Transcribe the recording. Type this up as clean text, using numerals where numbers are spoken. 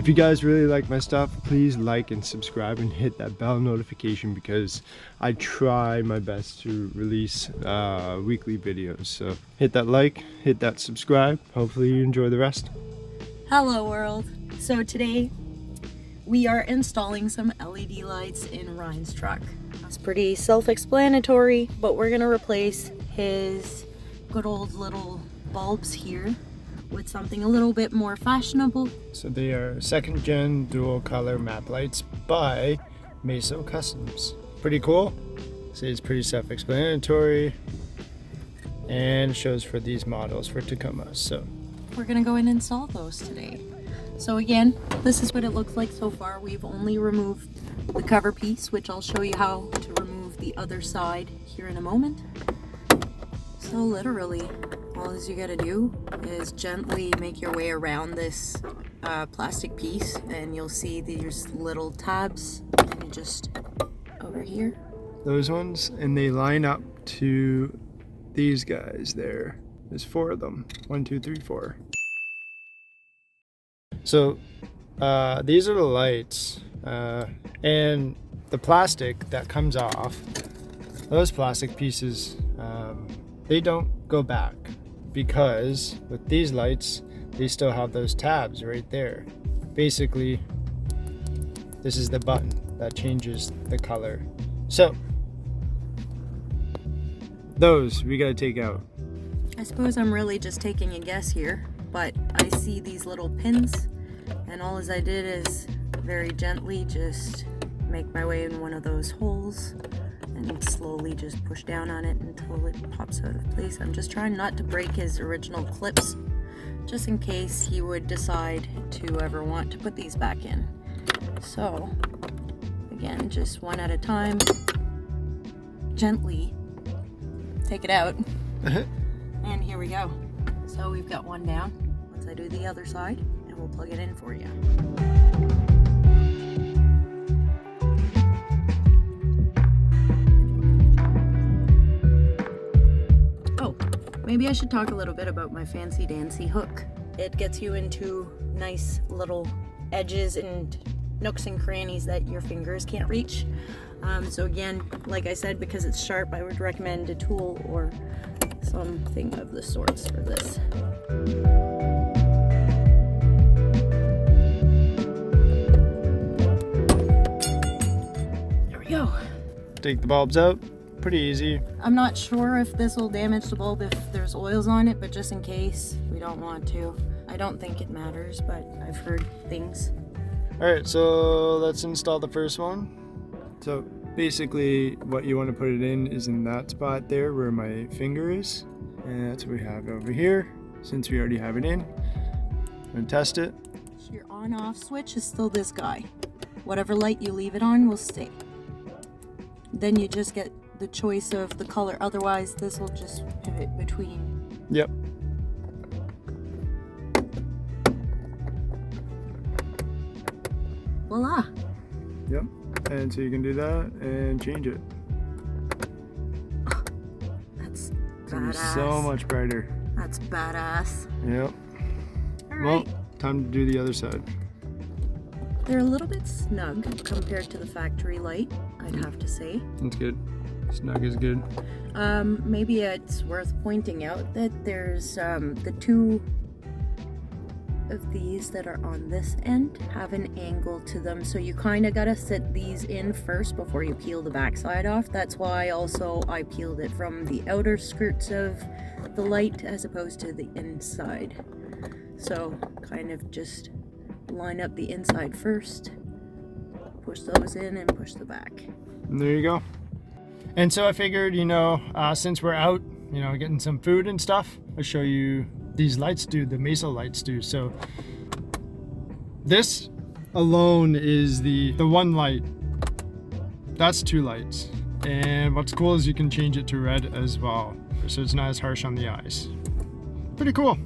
If you guys really like my stuff, please like and subscribe and hit that bell notification, because I try my best to release weekly videos. So hit that like, hit that subscribe. Hopefully you enjoy the rest. Hello world. So today we are installing some LED lights in Ryan's truck. It's pretty self-explanatory, but we're gonna replace his good old little bulbs here with something a little bit more fashionable. So they are second gen dual color map lights by MESO Customs. Pretty cool. So it's pretty self-explanatory and shows for these models for Tacoma. So we're gonna go and install those today. So again, this is what it looks like so far. We've only removed the cover piece, which I'll show you how to remove the other side here in a moment. So literally, all you gotta do is gently make your way around this plastic piece, and you'll see these little tabs, and you just over here. Those ones, and they line up to these guys there. There's 4 of them. 1, 2, 3, 4. So these are the lights, and the plastic that comes off, those plastic pieces, they don't go back, because with these lights, they still have those tabs right there. Basically, this is the button that changes the color. So those we gotta take out. I suppose I'm really just taking a guess here, but I see these little pins, and all as I did is very gently just make my way in one of those holes and slowly just push down on it until it pops out of place. I'm just trying not to break his original clips, just in case he would decide to ever want to put these back in. So again, just one at a time, gently take it out. And here we go. So we've got one down. Once I do the other side, and we'll plug it in for you. Oh, maybe I should talk a little bit about my fancy dancy hook. It gets you into nice little edges and nooks and crannies that your fingers can't reach. So again, like I said, because it's sharp, I would recommend a tool or something of the sorts for this. There we go. Take the bulbs out. Pretty easy. I'm not sure if this will damage the bulb if there's oils on it, but just in case, we don't want to. I don't think it matters, but I've heard things. Alright, so let's install the first one. So basically what you want to put it in is in that spot there where my finger is, and that's what we have over here. Since we already have it in, I'm going to test it. Your on-off switch is still this guy. Whatever light you leave it on will stay. Then you just get the choice of the color, otherwise this will just pivot between. Yep. Voila. Yep. And so you can do that and change it. Oh, that's badass. So much brighter. That's badass. Yep. All right. Well, time to do the other side. They're a little bit snug compared to the factory light, I'd have to say. That's good. Snug is good. Maybe it's worth pointing out that there's the 2 of these that are on this end have an angle to them, so you kind of gotta sit these in first before you peel the backside off. That's why also I peeled it from the outer skirts of the light as opposed to the inside. So kind of just line up the inside first, push those in, and push the back. And there you go. And so I figured, since we're out, getting some food and stuff, I'll show you these lights do, the MESO lights do. So this alone is the one light. That's 2 lights. And what's cool is you can change it to red as well, so it's not as harsh on the eyes. Pretty cool.